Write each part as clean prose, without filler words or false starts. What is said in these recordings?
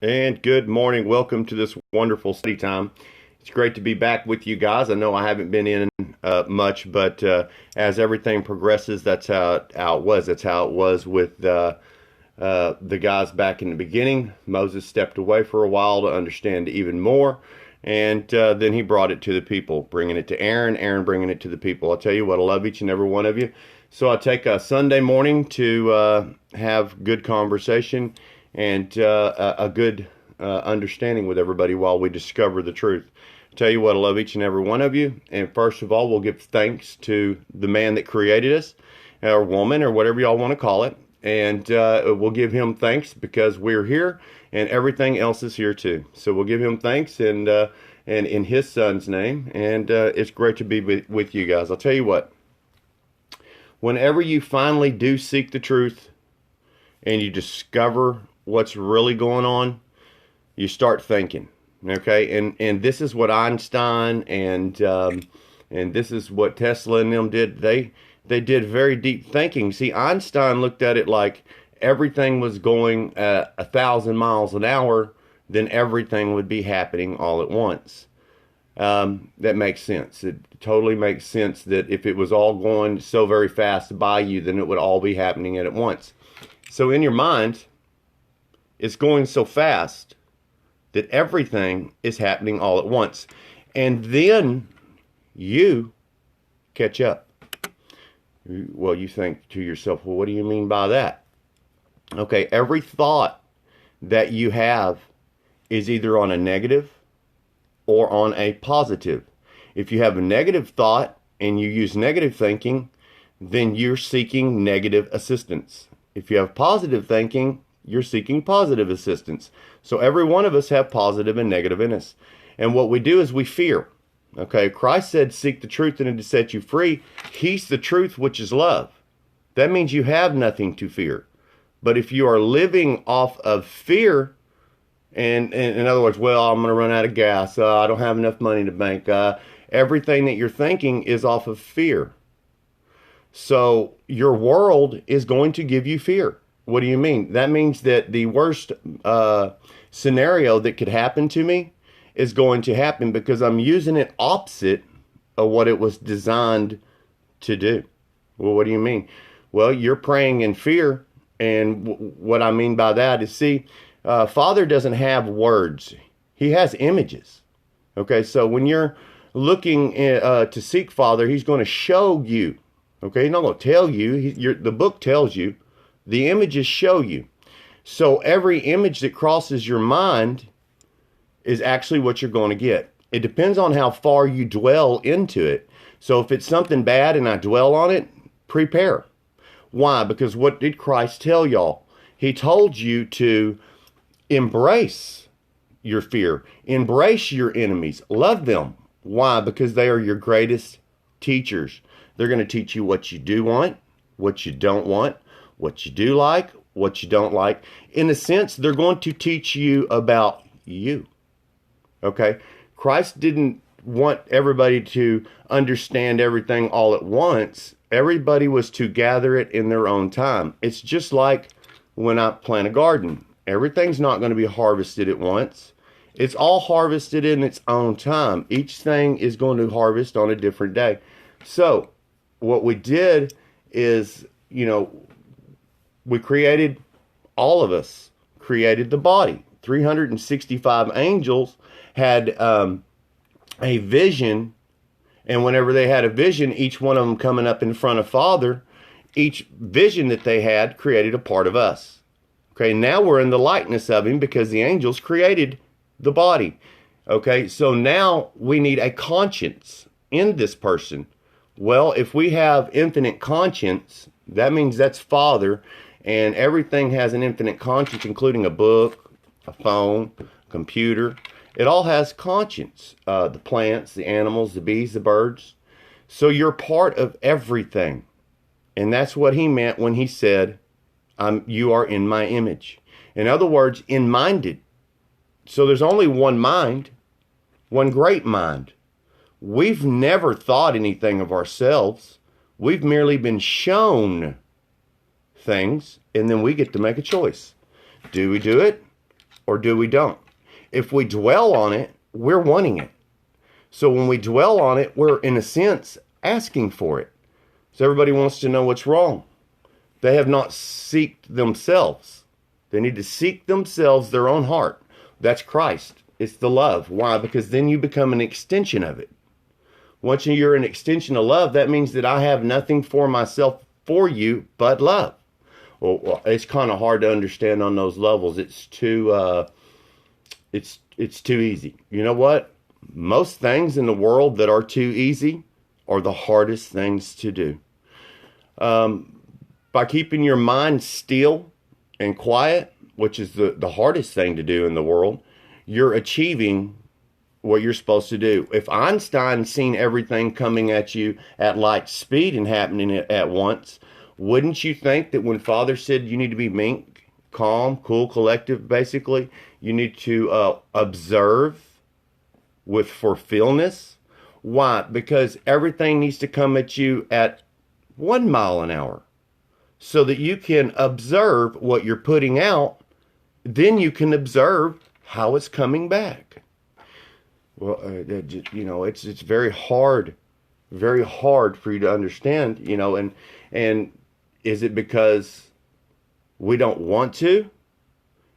And good morning. Welcome to this wonderful study time. It's great to be back with you guys. I know I haven't been in much, but as everything progresses, how it was. That's how it was with the guys back in the beginning. Moses stepped away for a while to understand even more, and then he brought it to the people, bringing it to Aaron, Aaron bringing it to the people. I'll tell you what, I love each and every one of you. So I take a Sunday morning to have good conversation and a good understanding with everybody while we discover the truth. Tell you what, I love each and every one of you. And first of all, we'll give thanks to the man that created us, or woman, or whatever y'all want to call it. And we'll give him thanks because we're here and everything else is here too. So we'll give him thanks and in his son's name. And it's great to be with you guys. I'll tell you what, whenever you finally do seek the truth and you discover what's really going on, you start thinking. Okay, and this is what Einstein and this is what Tesla and them did. They did very deep thinking. See, Einstein looked at it like everything was going at 1,000 miles an hour, then everything would be happening all at once. That makes sense. It totally makes sense that if it was all going so very fast by you, then it would all be happening at once. So in your mind, it's going so fast that everything is happening all at once. And then you catch up. Well, you think to yourself, well, what do you mean by that? Okay, every thought that you have is either on a negative or on a positive. If you have a negative thought and you use negative thinking, then you're seeking negative assistance. If you have positive thinking, you're seeking positive assistance. So every one of us have positive and negative in us. And what we do is we fear. Okay, Christ said, seek the truth and it will set you free. He's the truth, which is love. That means you have nothing to fear. But if you are living off of fear, and in other words, well, I'm going to run out of gas. I don't have enough money to bank. Everything that you're thinking is off of fear. So your world is going to give you fear. What do you mean? That means that the worst scenario that could happen to me is going to happen because I'm using it opposite of what it was designed to do. Well, what do you mean? Well, you're praying in fear. And what I mean by that is, see, Father doesn't have words. He has images. Okay, so when you're looking to seek Father, he's going to show you. Okay, he's not going to tell you. The book tells you. The images show you. So every image that crosses your mind is actually what you're going to get. It depends on how far you dwell into it. So if it's something bad and I dwell on it, prepare. Why? Because what did Christ tell y'all? He told you to embrace your fear. Embrace your enemies. Love them. Why? Because they are your greatest teachers. They're going to teach you what you do want, what you don't want, what you do like, what you don't like. In a sense, they're going to teach you about you. Okay? Christ didn't want everybody to understand everything all at once. Everybody was to gather it in their own time. It's just like when I plant a garden. Everything's not going to be harvested at once. It's all harvested in its own time. Each thing is going to harvest on a different day. So, what we did is, we created, all of us created the body. 365 angels had a vision, and whenever they had a vision, each one of them coming up in front of Father, each vision that they had created a part of us. Okay, now we're in the likeness of him because the angels created the body. Okay, so now we need a conscience in this person. Well, if we have infinite conscience, that means that's Father, and everything has an infinite conscience, including a book, a phone, computer. It all has conscience. The plants, the animals, the bees, the birds. So you're part of everything. And that's what he meant when he said, you are in my image. In other words, in-minded. So there's only one mind, one great mind. We've never thought anything of ourselves. We've merely been shown things, and then we get to make a choice. Do we do it or do we don't? If we dwell on it, we're wanting it. So when we dwell on it, we're, in a sense, asking for it. So everybody wants to know what's wrong. They have not seeked themselves. They need to seek themselves, their own heart. That's Christ. It's the love. Why? Because then you become an extension of it. Once you're an extension of love, that means that I have nothing for myself for you but love. Well, it's kind of hard to understand on those levels. It's too easy. You know what? Most things in the world that are too easy are the hardest things to do. By keeping your mind still and quiet, which is the hardest thing to do in the world, you're achieving what you're supposed to do. If Einstein seen everything coming at you at light speed and happening at once, wouldn't you think that when Father said you need to be meek, calm, cool, collective, basically, you need to observe with fulfillment? Why? Because everything needs to come at you at 1 mile an hour so that you can observe what you're putting out. Then you can observe how it's coming back. Well, it's very hard for you to understand, and is it because we don't want to?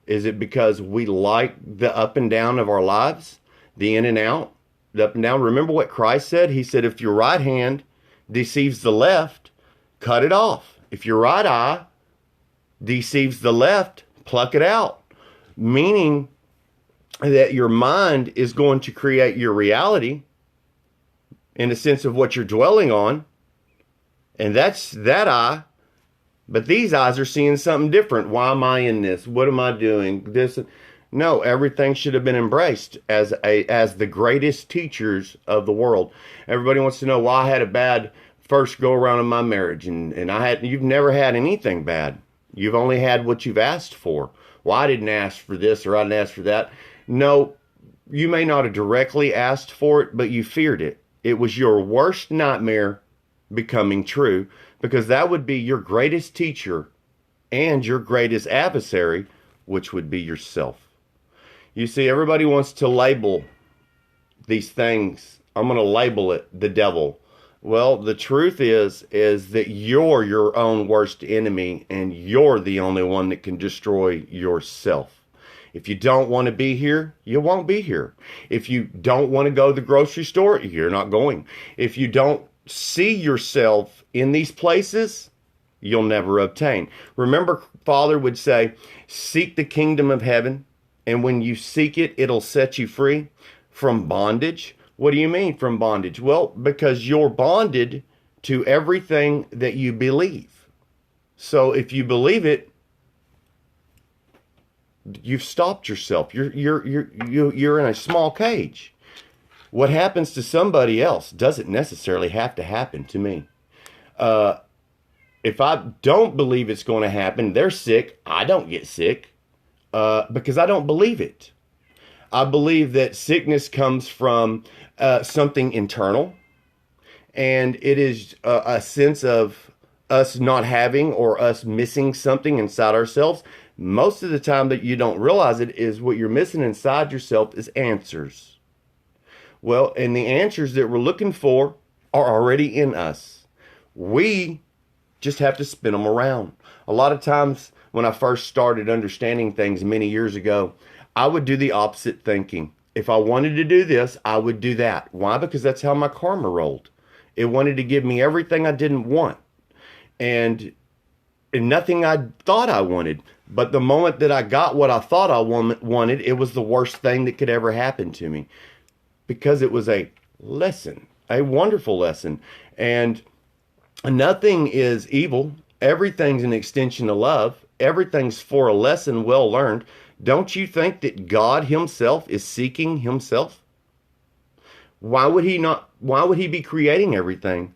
Is it because we like the up and down of our lives, the in and out, the up and down? Remember what Christ said? He said, if your right hand deceives the left, cut it off. If your right eye deceives the left, pluck it out. Meaning that your mind is going to create your reality in the sense of what you're dwelling on. And that's that eye. But these eyes are seeing something different. Why am I in this? What am I doing? This? No, everything should have been embraced as the greatest teachers of the world. Everybody wants to know why I had a bad first go around in my marriage, and you've never had anything bad. You've only had what you've asked for. Well, I didn't ask for this or I didn't ask for that. No, you may not have directly asked for it, but you feared it. It was your worst nightmare becoming true, because that would be your greatest teacher and your greatest adversary, which would be yourself. You see, everybody wants to label these things. I'm going to label it the devil. Well, the truth is that you're your own worst enemy, and you're the only one that can destroy yourself. If you don't want to be here, you won't be here. If you don't want to go to the grocery store, you're not going. If you don't see yourself in these places, you'll never obtain. Remember, Father would say, seek the kingdom of heaven, and when you seek it, it'll set you free from bondage. What do you mean from bondage? Well, because you're bonded to everything that you believe. So if you believe it, you've stopped yourself. You're in a small cage. What happens to somebody else doesn't necessarily have to happen to me. If I don't believe it's going to happen, they're sick, I don't get sick because I don't believe it. I believe that sickness comes from something internal, and it is a sense of us not having or us missing something inside ourselves. Most of the time that you don't realize it is what you're missing inside yourself is answers. Well, and the answers that we're looking for are already in us. We just have to spin them around. A lot of times when I first started understanding things many years ago, I would do the opposite thinking. If I wanted to do this, I would do that. Why? Because that's how my karma rolled. It wanted to give me everything I didn't want. And nothing I thought I wanted. But the moment that I got what I thought I wanted, it was the worst thing that could ever happen to me. Because it was a lesson, a wonderful lesson. And nothing is evil. Everything's an extension of love. Everything's for a lesson well learned. Don't you think that God himself is seeking himself? Why would he be creating everything?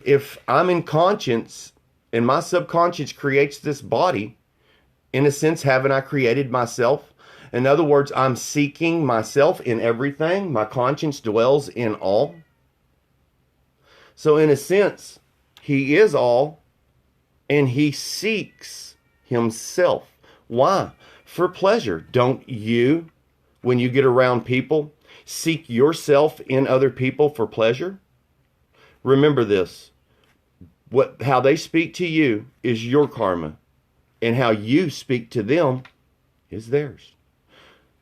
If I'm in conscience and my subconscious creates this body, in a sense, haven't I created myself? In other words, I'm seeking myself in everything. My conscience dwells in all. So in a sense, he is all, and he seeks himself. Why? for pleasure. Don't you, when you get around people, seek yourself in other people for pleasure? Remember this. How they speak to you is your karma, and how you speak to them is theirs.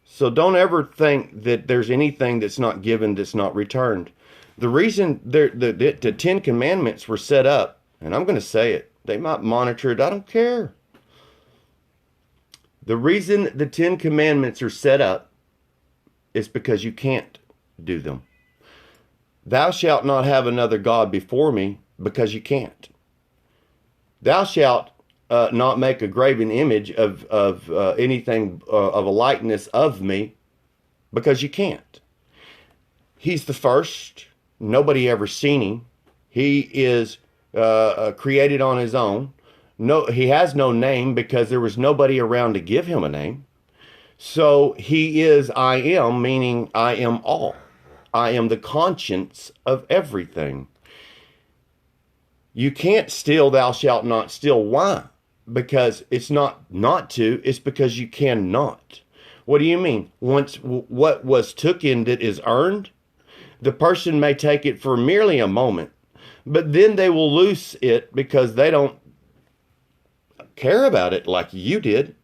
So don't ever think that there's anything that's not given that's not returned. The reason the 10 Commandments were set up, and I'm going to say it, they might monitor it, I don't care. The reason the 10 Commandments are set up is because you can't do them. Thou shalt not have another God before me, because you can't. Thou shalt not make a graven image of anything of a likeness of me, because you can't. He's the first. Nobody ever seen him. He is created on his own. No, he has no name because there was nobody around to give him a name. So he is I am, meaning I am all. I am the conscience of everything. You can't steal, thou shalt not steal. Why? Because it's not to, it's because you cannot. What do you mean? Once what was taken that is earned, the person may take it for merely a moment, but then they will lose it because they don't care about it like you did,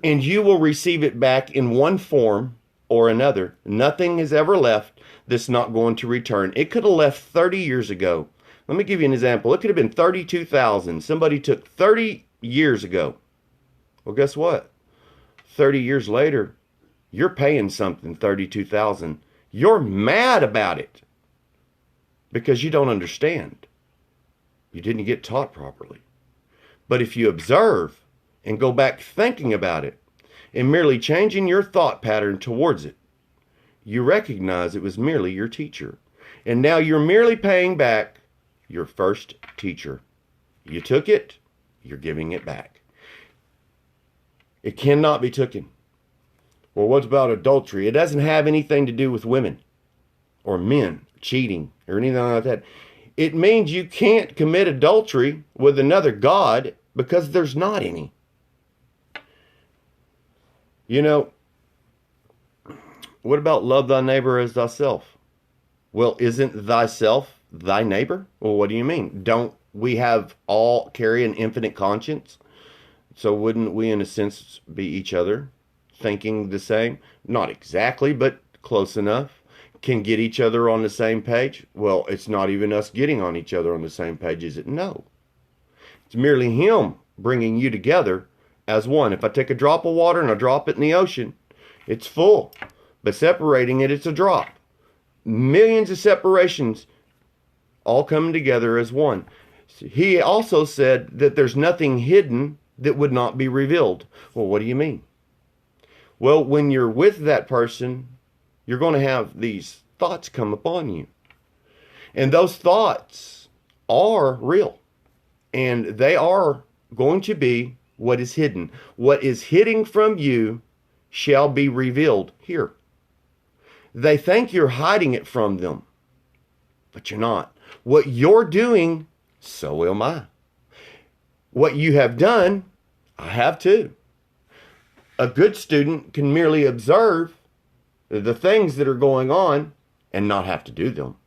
and you will receive it back in one form or another. Nothing is ever left that's not going to return. It could have left 30 years ago. Let me give you an example. It could have been 32,000. Somebody took 30 years ago. Well, guess what? 30 years later, you're paying something, 32,000. You're mad about it because you don't understand. You didn't get taught properly. But if you observe and go back thinking about it and merely changing your thought pattern towards it, you recognize it was merely your teacher. And now you're merely paying back your first teacher. You took it, you're giving it back. It cannot be taken. Well, what about adultery? It doesn't have anything to do with women or men cheating or anything like that. It means you can't commit adultery with another God because there's not any. You know, what about love thy neighbor as thyself? Well, isn't thyself thy neighbor? Well, what do you mean? Don't we have all carry an infinite conscience? So wouldn't we, in a sense, be each other, thinking the same? Not exactly, but close enough. Can get each other on the same page? Well, it's not even us getting on each other on the same page, is it? No. It's merely him bringing you together as one. If I take a drop of water and I drop it in the ocean, it's full. But separating it, it's a drop. Millions of separations all coming together as one. He also said that there's nothing hidden that would not be revealed. Well, what do you mean? Well, when you're with that person, you're going to have these thoughts come upon you. And those thoughts are real. And they are going to be what is hidden. What is hidden from you shall be revealed here. They think you're hiding it from them, but you're not. What you're doing, so am I. What you have done, I have too. A good student can merely observe the things that are going on and not have to do them,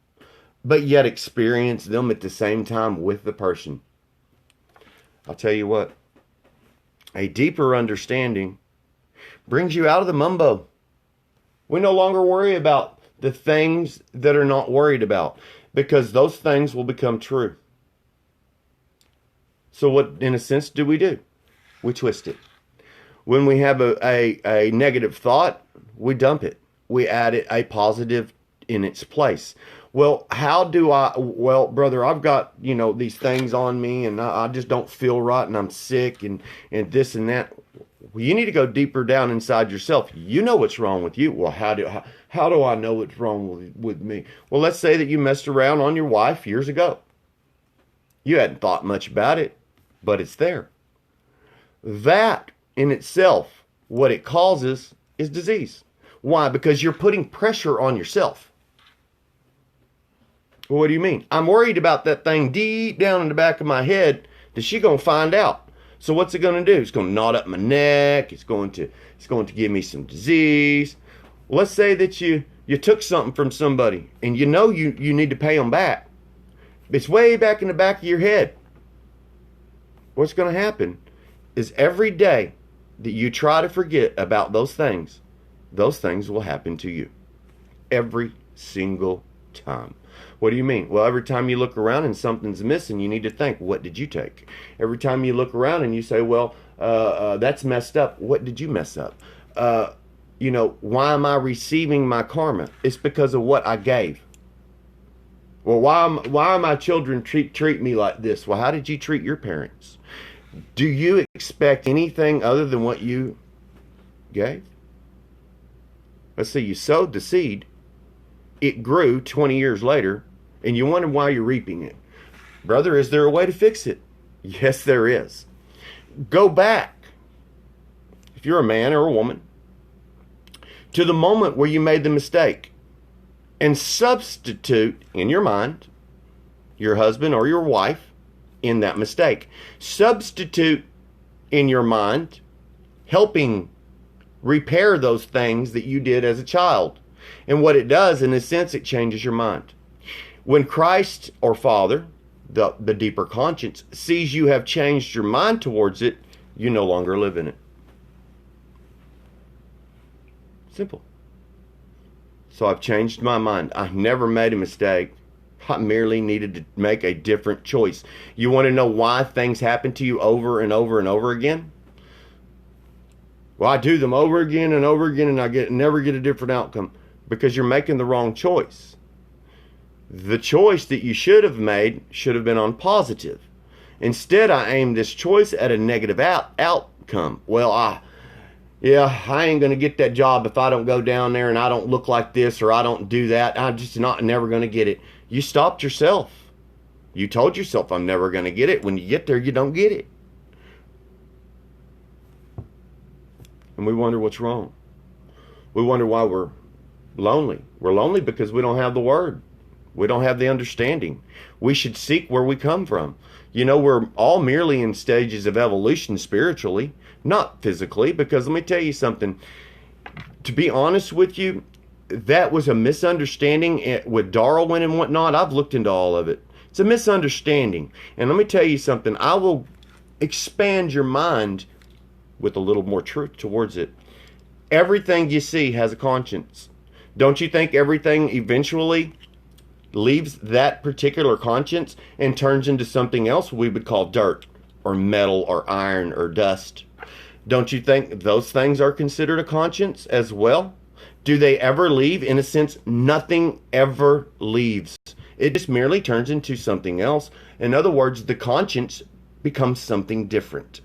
but yet experience them at the same time with the person. I'll tell you what, a deeper understanding brings you out of the mumbo. We no longer worry about the things that are not worried about, because those things will become true. So what, in a sense, do? We twist it. When we have a negative thought, we dump it. We add a positive in its place. Well, well, brother, I've got, these things on me and I just don't feel right and I'm sick and this and that. Well, you need to go deeper down inside yourself. You know what's wrong with you. Well, how do I know what's wrong with me? Well, let's say that you messed around on your wife years ago. You hadn't thought much about it, but it's there. That in itself, what it causes is disease. Why? Because you're putting pressure on yourself. Well, what do you mean? I'm worried about that thing deep down in the back of my head that she's going to find out. So what's it going to do? It's going to knot up my neck. It's going to give me some disease. Well, let's say that you took something from somebody and you know you need to pay them back. It's way back in the back of your head. What's going to happen is every day that you try to forget about those things will happen to you. Every single time. What do you mean? Well, every time you look around and something's missing, you need to think, what did you take? Every time you look around and you say, well, that's messed up. What did you mess up? Why am I receiving my karma? It's because of what I gave. Well, why are my children treat me like this? Well, how did you treat your parents? Do you expect anything other than what you gave? Let's see, you sowed the seed. It grew 20 years later, and you wonder why you're reaping it. Brother, is there a way to fix it? Yes, there is. Go back, if you're a man or a woman, to the moment where you made the mistake and substitute in your mind your husband or your wife in that mistake. Substitute in your mind helping repair those things that you did as a child. And what it does, in a sense, it changes your mind. When Christ or Father, the deeper conscience, sees you have changed your mind towards it, you no longer live in it. Simple. So I've changed my mind. I never made a mistake. I merely needed to make a different choice. You want to know why things happen to you over and over and over again? Well, I do them over again and over again, and I never get a different outcome. Because you're making the wrong choice. The choice that you should have made should have been on positive. Instead, I aimed this choice at a negative outcome. Well, I ain't going to get that job if I don't go down there and I don't look like this or I don't do that. I'm just never going to get it. You stopped yourself. You told yourself, I'm never going to get it. When you get there, you don't get it. And we wonder what's wrong. We wonder why we're lonely. We're lonely because we don't have the word. We don't have the understanding. We should seek where we come from. We're all merely in stages of evolution spiritually, not physically, because let me tell you something. To be honest with you, that was a misunderstanding with Darwin and whatnot. I've looked into all of it. It's a misunderstanding. And let me tell you something. I will expand your mind with a little more truth towards it. Everything you see has a conscience. Don't you think everything eventually leaves that particular conscience and turns into something else we would call dirt or metal or iron or dust? Don't you think those things are considered a conscience as well? Do they ever leave? In a sense, nothing ever leaves. It just merely turns into something else. In other words, the conscience becomes something different.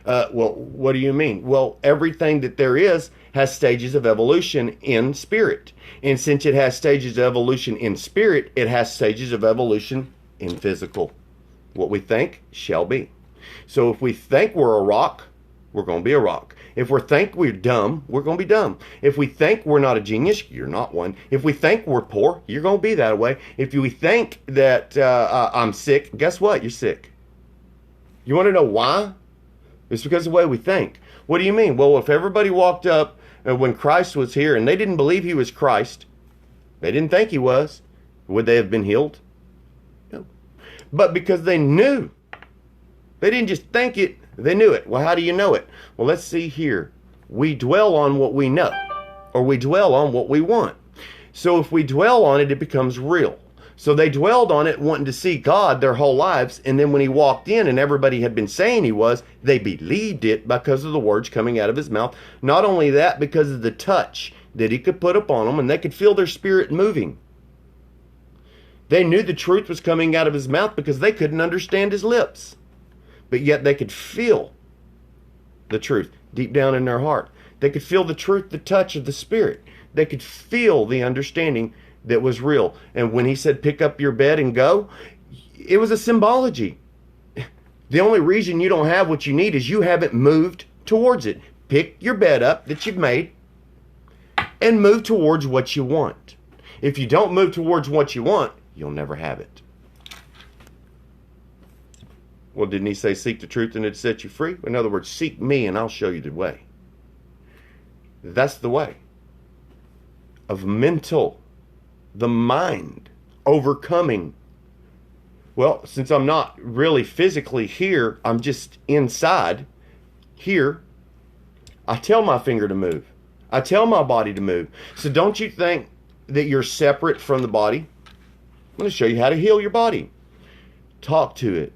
Well, what do you mean? Well, everything that there is has stages of evolution in spirit. And since it has stages of evolution in spirit, it has stages of evolution in physical. What we think shall be. So if we think we're a rock, we're going to be a rock. If we think we're dumb, we're going to be dumb. If we think we're not a genius, you're not one. If we think we're poor, you're going to be that way. If we think that I'm sick, guess what? You're sick. You want to know why? It's because of the way we think. What do you mean? Well, if everybody walked up when Christ was here and they didn't believe he was Christ, they didn't think he was, would they have been healed? No. But because they knew, they didn't just think it, they knew it. Well, how do you know it? Well, let's see here. We dwell on what we know, or we dwell on what we want. So if we dwell on it, it becomes real. So they dwelled on it, wanting to see God their whole lives. And then when he walked in and everybody had been saying he was, they believed it because of the words coming out of his mouth. Not only that, because of the touch that he could put upon them, and they could feel their spirit moving. They knew the truth was coming out of his mouth because they couldn't understand his lips. But yet they could feel the truth deep down in their heart. They could feel the truth, the touch of the Spirit. They could feel the understanding that was real. And when he said, pick up your bed and go, it was a symbology. The only reason you don't have what you need is you haven't moved towards it. Pick your bed up that you've made and move towards what you want. If you don't move towards what you want, you'll never have it. Well, didn't he say seek the truth and it'll set you free? In other words, seek me and I'll show you the way. That's the way of the mind, overcoming. Well, since I'm not really physically here, I'm just inside here, I tell my finger to move. I tell my body to move. So don't you think that you're separate from the body? I'm going to show you how to heal your body. Talk to it.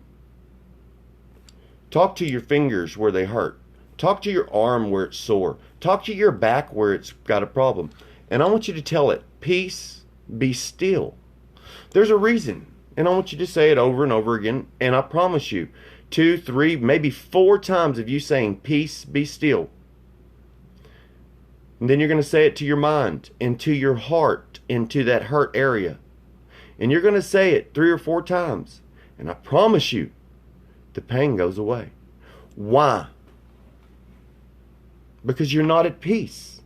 Talk to your fingers where they hurt. Talk to your arm where it's sore. Talk to your back where it's got a problem. And I want you to tell it, peace, be still. There's a reason. And I want you to say it over and over again. And I promise you, 2, 3, maybe 4 times of you saying, peace, be still. And then you're going to say it to your mind, and to your heart, into that hurt area. And you're going to say it 3 or 4 times. And I promise you, the pain goes away. Why? Because you're not at peace.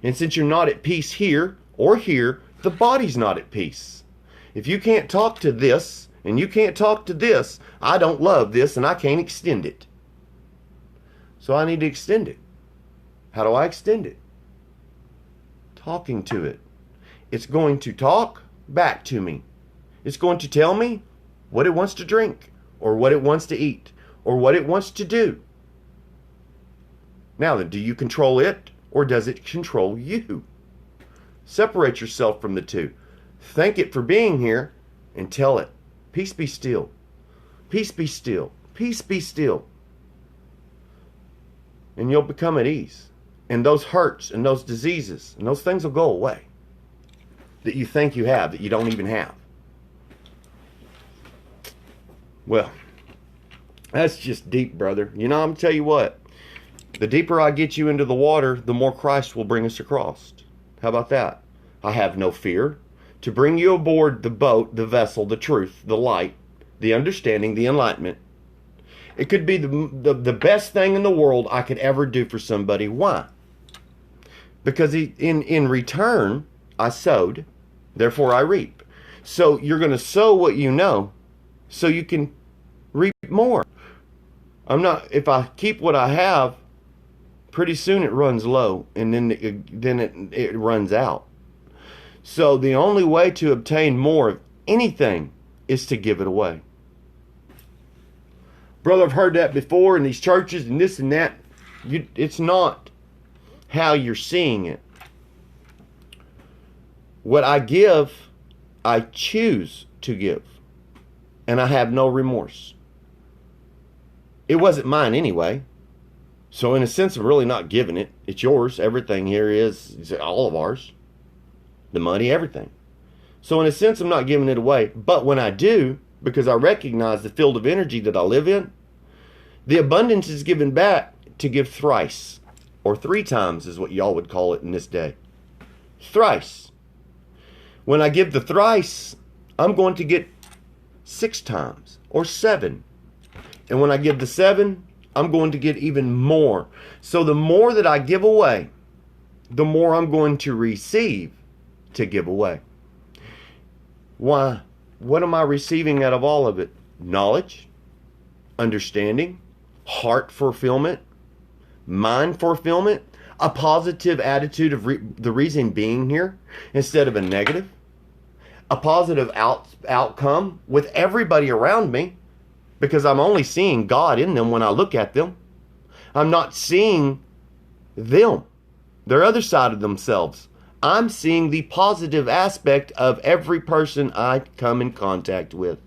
And since you're not at peace here or here, the body's not at peace. If you can't talk to this, and you can't talk to this, I don't love this and I can't extend it. So I need to extend it. How do I extend it? Talking to it. It's going to talk back to me. It's going to tell me what it wants to drink, or what it wants to eat, or what it wants to do. Now then, do you control it, or does it control you? Separate yourself from the two. Thank it for being here, and tell it, peace be still. Peace be still. Peace be still. And you'll become at ease. And those hurts and those diseases and those things will go away that you think you have, that you don't even have. Well, that's just deep, brother. You know, I'm going to tell you what. The deeper I get you into the water, the more Christ will bring us across. How about that? I have no fear to bring you aboard the boat, the vessel, the truth, the light, the understanding, the enlightenment. It could be the best thing in the world I could ever do for somebody. Why? Because in return, I sowed, therefore I reap. So you're going to sow what you know, so you can reap more. If I keep what I have, pretty soon it runs low, and then it runs out. So the only way to obtain more of anything is to give it away. Brother, I've heard that before in these churches and this and that. It's not how you're seeing it. What I give, I choose to give. And I have no remorse. It wasn't mine anyway. So in a sense, I'm really not giving it. It's yours. Everything here is all of ours. The money, everything. So in a sense, I'm not giving it away. But when I do, because I recognize the field of energy that I live in, the abundance is given back to give thrice. Or 3 times is what y'all would call it in this day. Thrice. When I give the thrice, I'm going to get 6 times or 7. And when I give the 7, I'm going to get even more. So the more that I give away, the more I'm going to receive to give away. Why? What am I receiving out of all of it? Knowledge, understanding, heart fulfillment, mind fulfillment, a positive attitude of the reason being here instead of a negative, a positive outcome with everybody around me, because I'm only seeing God in them when I look at them. I'm not seeing them, their other side of themselves. I'm seeing the positive aspect of every person I come in contact with.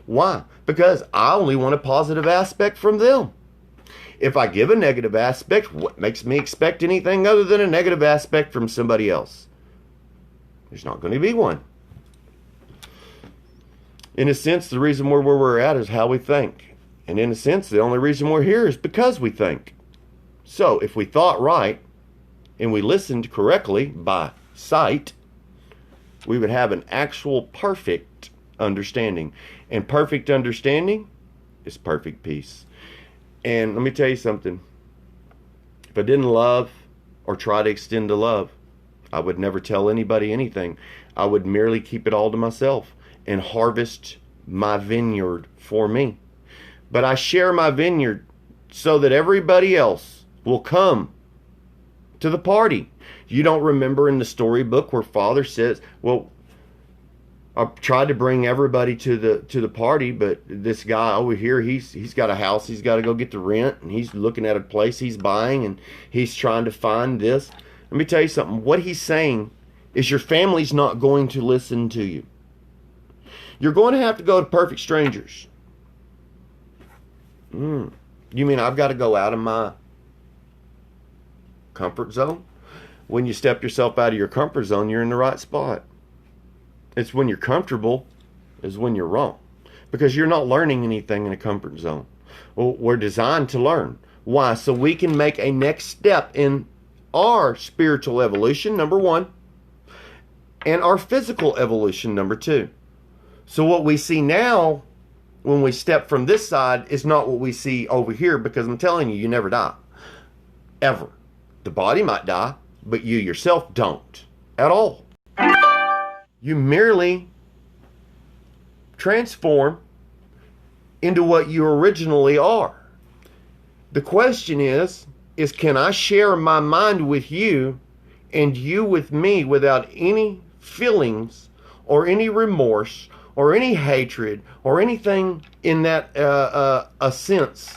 Why? Because I only want a positive aspect from them. If I give a negative aspect, what makes me expect anything other than a negative aspect from somebody else? There's not going to be one. In a sense, the reason where we're at is how we think. And in a sense, the only reason we're here is because we think. So, if we thought right, and we listened correctly by sight, we would have an actual perfect understanding. And perfect understanding is perfect peace. And let me tell you something. If I didn't love or try to extend the love, I would never tell anybody anything. I would merely keep it all to myself and harvest my vineyard for me. But I share my vineyard so that everybody else will come to the party. You don't remember in the storybook where Father says, well, I tried to bring everybody to the party, but this guy over here, he's got a house, he's got to go get the rent, and he's looking at a place he's buying, and he's trying to find this. Let me tell you something. What he's saying is your family's not going to listen to you. You're going to have to go to perfect strangers. You mean I've got to go out of my comfort zone? When you step yourself out of your comfort zone, you're in the right spot. It's when you're comfortable is when you're wrong. Because you're not learning anything in a comfort zone. Well, we're designed to learn. Why? So we can make a next step in our spiritual evolution, number one, and our physical evolution, number two. So what we see now when we step from this side is not what we see over here, because I'm telling you, you never die. Ever. The body might die, but you yourself don't. At all. You merely transform into what you originally are. The question is can I share my mind with you and you with me without any feelings or any remorse or any hatred or anything in that a sense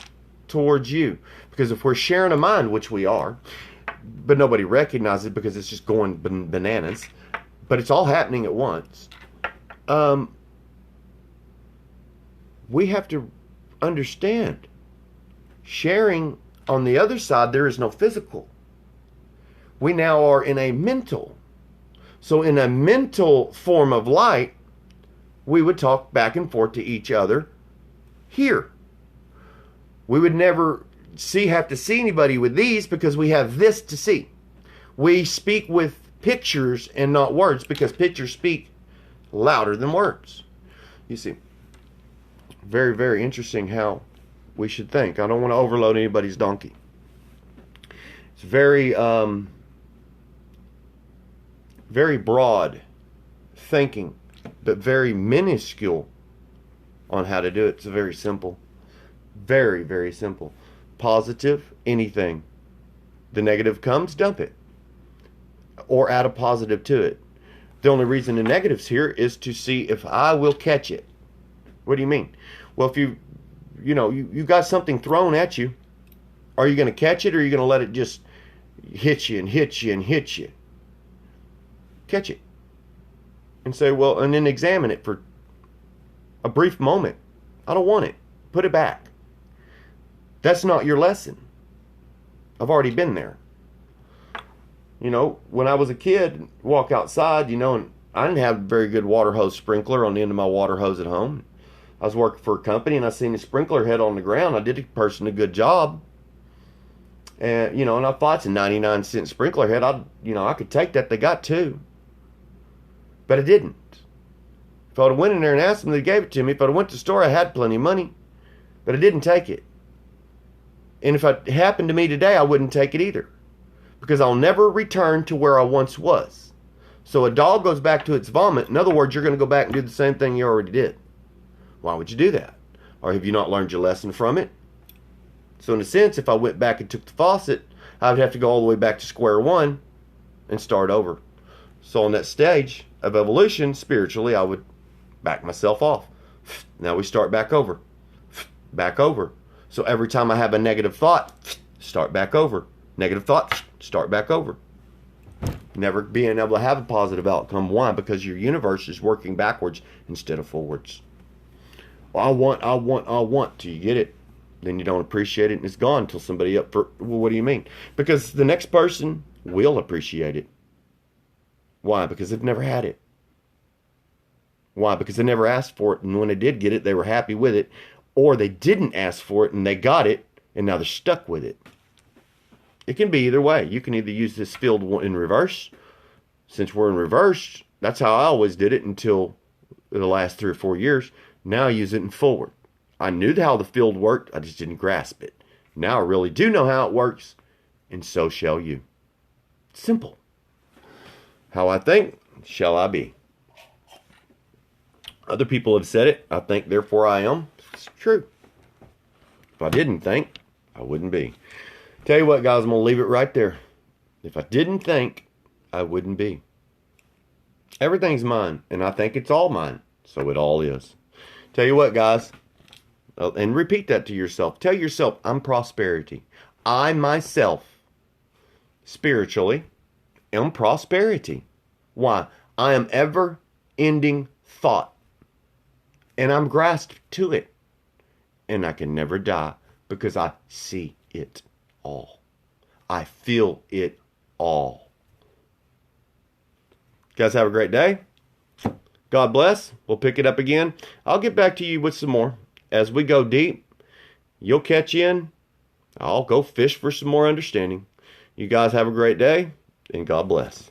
towards you? Because if we're sharing a mind, which we are, but nobody recognizes it because it's just going bananas, but it's all happening at once. We have to understand, sharing on the other side, there is no physical. We now are in a mental. So in a mental form of light, we would talk back and forth to each other here. We would never have to see anybody with these because we have this to see. We speak with pictures and not words because pictures speak louder than words. You see, very, very interesting how we should think. I don't want to overload anybody's donkey. It's very, very broad thinking, but very minuscule on how to do it. It's very simple. Very, very simple. Positive, anything. The negative comes, dump it. Or add a positive to it. The only reason the negative's here is to see if I will catch it. What do you mean? Well, if you got something thrown at you, are you going to catch it or are you going to let it just hit you and hit you and hit you? Catch it. And say, well, and then examine it for a brief moment. I don't want it. Put it back. That's not your lesson. I've already been there. When I was a kid, walk outside, and I didn't have a very good water hose sprinkler on the end of my water hose at home. I was working for a company and I seen a sprinkler head on the ground. I did a person a good job. And, and I thought it's a 99-cent sprinkler head. I could take that. They got two. But I didn't. If I would have went in there and asked them, they gave it to me. If I would have went to the store, I had plenty of money. But I didn't take it. And if it happened to me today, I wouldn't take it either. Because I'll never return to where I once was. So a dog goes back to its vomit. In other words, you're going to go back and do the same thing you already did. Why would you do that? Or have you not learned your lesson from it? So in a sense, if I went back and took the faucet, I would have to go all the way back to square one and start over. So on that stage of evolution, spiritually, I would back myself off. Now we start back over. Back over. So every time I have a negative thought, start back over. Negative thought, start back over. Never being able to have a positive outcome. Why? Because your universe is working backwards instead of forwards. Well, I want till you get it. Then you don't appreciate it and it's gone until somebody well, what do you mean? Because the next person will appreciate it. Why? Because they've never had it. Why? Because they never asked for it, and when they did get it, they were happy with it. Or they didn't ask for it and they got it, and now they're stuck with it. It can be either way. You can either use this field in reverse. Since we're in reverse, that's how I always did it until the last 3 or 4 years. Now I use it in forward. I knew how the field worked, I just didn't grasp it. Now I really do know how it works, and so shall you. Simple. How I think, shall I be. Other people have said it. I think, therefore I am. It's true. If I didn't think, I wouldn't be. Tell you what, guys, I'm going to leave it right there. If I didn't think, I wouldn't be. Everything's mine, and I think it's all mine. So it all is. Tell you what, guys, and repeat that to yourself. Tell yourself, I'm prosperity. I myself, spiritually, am prosperity. Why? I am ever-ending thought, and I'm grasped to it, and I can never die because I see it all. I feel it all. Guys, have a great day. God bless. We'll pick it up again. I'll get back to you with some more. As we go deep, you'll catch in. I'll go fish for some more understanding. You guys have a great day, and God bless.